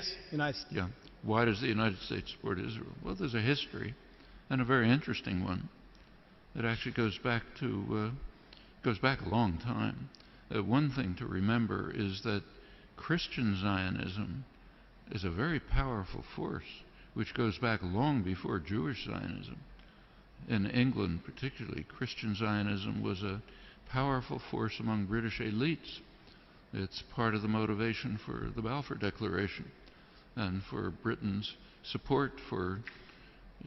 Yes, United States. Yeah. Why does the United States support Israel? Well, there's a history, and a very interesting one. It actually goes back a long time. One thing to remember is that Christian Zionism is a very powerful force, which goes back long before Jewish Zionism. In England, particularly, Christian Zionism was a powerful force among British elites. It's part of the motivation for the Balfour Declaration and for Britain's support for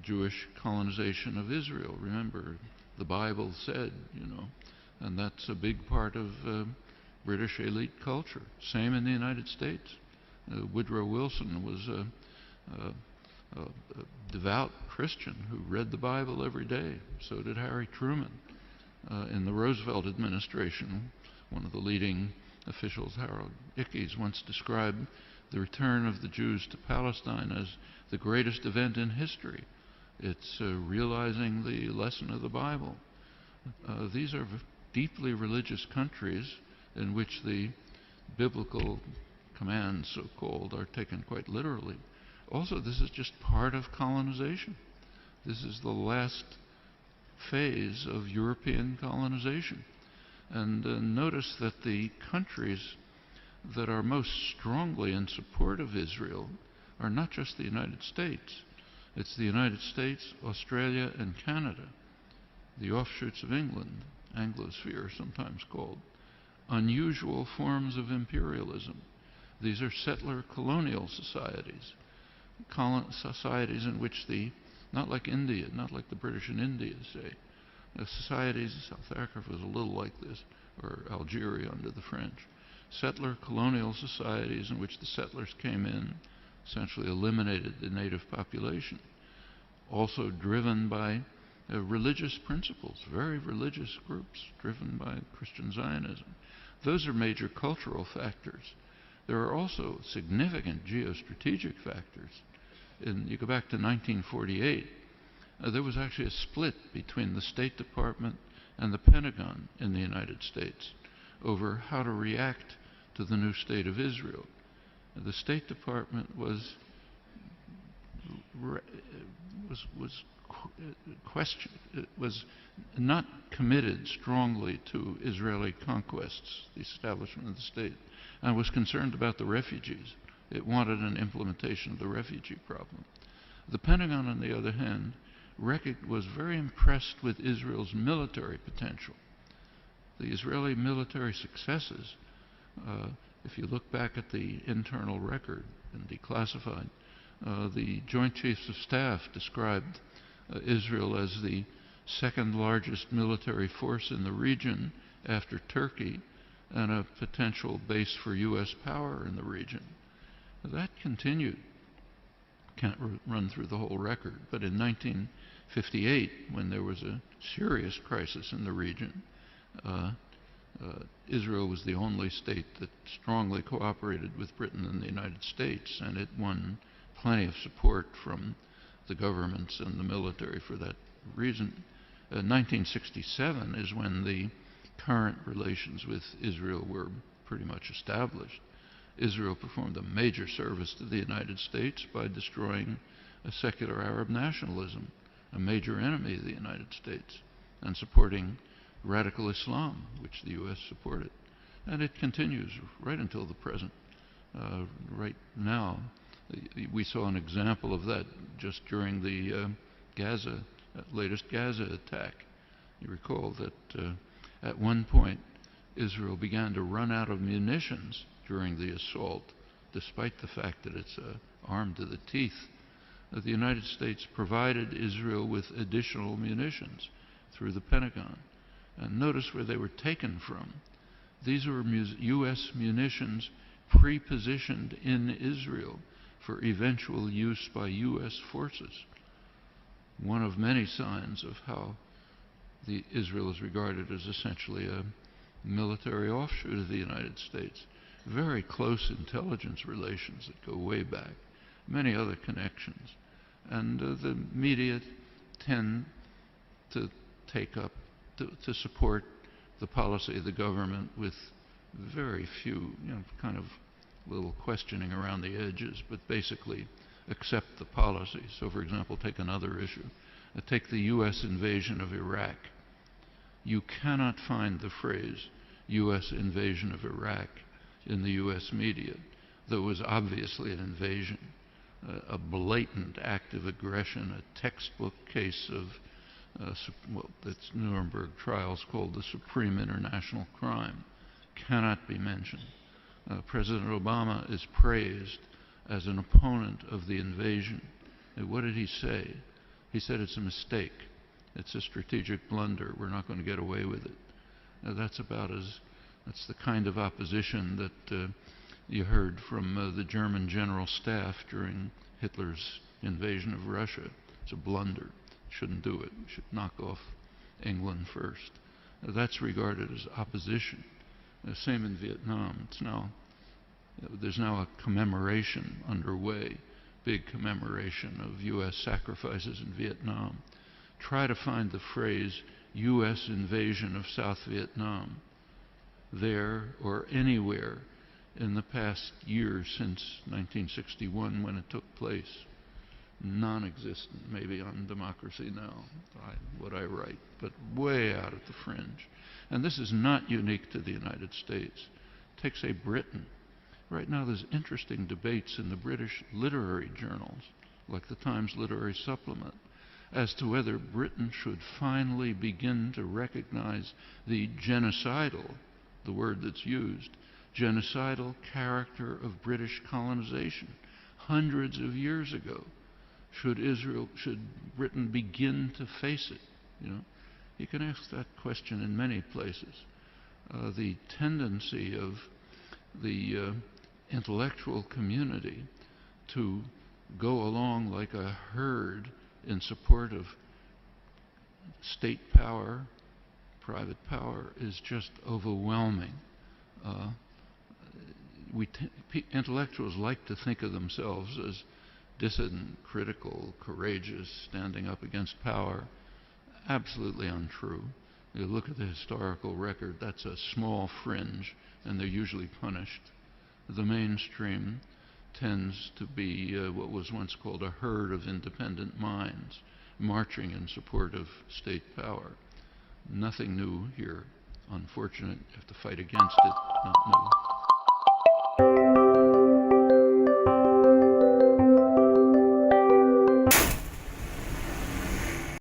Jewish colonization of Israel. Remember, the Bible said, and that's a big part of British elite culture. Same in the United States. Woodrow Wilson was a devout Christian who read the Bible every day. So did Harry Truman. In the Roosevelt administration, one of the leading officials, Harold Ickes, once described the return of the Jews to Palestine as the greatest event in history. It's realizing the lesson of the Bible. These are deeply religious countries in which the biblical commands, so-called, are taken quite literally. Also, this is just part of colonization. This is the last phase of European colonization. And notice that the countries that are most strongly in support of Israel are not just the United States. It's the United States, Australia, and Canada, the offshoots of England, Anglosphere sometimes called, unusual forms of imperialism. These are settler colonial societies, societies in which not like India, not like the British in India, say, societies, South Africa was a little like this, or Algeria under the French, settler colonial societies in which the settlers came in, essentially eliminated the native population, also driven by religious principles, very religious groups driven by Christian Zionism. Those are major cultural factors. There are also significant geostrategic factors. You go back to 1948, there was actually a split between the State Department and the Pentagon in the United States over how to react to the new state of Israel. The State Department was not committed strongly to Israeli conquests, the establishment of the state, and was concerned about the refugees. It wanted an implementation of the refugee problem. The Pentagon, on the other hand, was very impressed with Israel's military potential. The Israeli military successes, if you look back at the internal record and declassified, the Joint Chiefs of Staff described Israel as the second largest military force in the region after Turkey and a potential base for U.S. power in the region. That continued. Can't run through the whole record, but in 1958, when there was a serious crisis in the region, Israel was the only state that strongly cooperated with Britain and the United States, and it won plenty of support from the governments and the military for that reason. 1967 is when the current relations with Israel were pretty much established. Israel performed a major service to the United States by destroying a secular Arab nationalism, a major enemy of the United States, and supporting radical Islam, which the U.S. supported. And it continues right until the present. Right now, we saw an example of that just during the latest Gaza attack. You recall that at one point, Israel began to run out of munitions during the assault, despite the fact that it's armed to the teeth. The United States provided Israel with additional munitions through the Pentagon. And notice where they were taken from. These were U.S. munitions pre-positioned in Israel for eventual use by U.S. forces. One of many signs of how Israel is regarded as essentially a military offshoot of the United States. Very close intelligence relations that go way back, many other connections. And the media tend to take up, to support the policy of the government with very few, kind of little questioning around the edges, but basically accept the policy. So, for example, take another issue. Take the U.S. invasion of Iraq. You cannot find the phrase U.S. invasion of Iraq in the U.S. media, though it was obviously an invasion, a blatant act of aggression, a textbook case of well, that's Nuremberg trials called the supreme international crime, cannot be mentioned. President Obama is praised as an opponent of the invasion. And what did he say? He said it's a mistake. It's a strategic blunder. We're not going to get away with it. That's the kind of opposition that you heard from the German general staff during Hitler's invasion of Russia. It's a blunder. Shouldn't do it. We should knock off England first. That's regarded as opposition. Same in Vietnam. There's now a commemoration underway, big commemoration of U.S. sacrifices in Vietnam. Try to find the phrase U.S. invasion of South Vietnam there or anywhere in the past year since 1961 when it took place. Non-existent, maybe on Democracy Now, what I write, but way out at the fringe. And this is not unique to the United States. Take, say, Britain. Right now there's interesting debates in the British literary journals, like the Times Literary Supplement, as to whether Britain should finally begin to recognize the genocidal, the word that's used, genocidal character of British colonization hundreds of years ago. Should Britain begin to face it? You can ask that question in many places. The tendency of the intellectual community to go along like a herd in support of state power, private power, is just overwhelming. Intellectuals like to think of themselves as dissident, critical, courageous, standing up against power. Absolutely untrue. You look at the historical record, that's a small fringe, and they're usually punished. The mainstream tends to be what was once called a herd of independent minds, marching in support of state power. Nothing new here. Unfortunate, you have to fight against it, not new.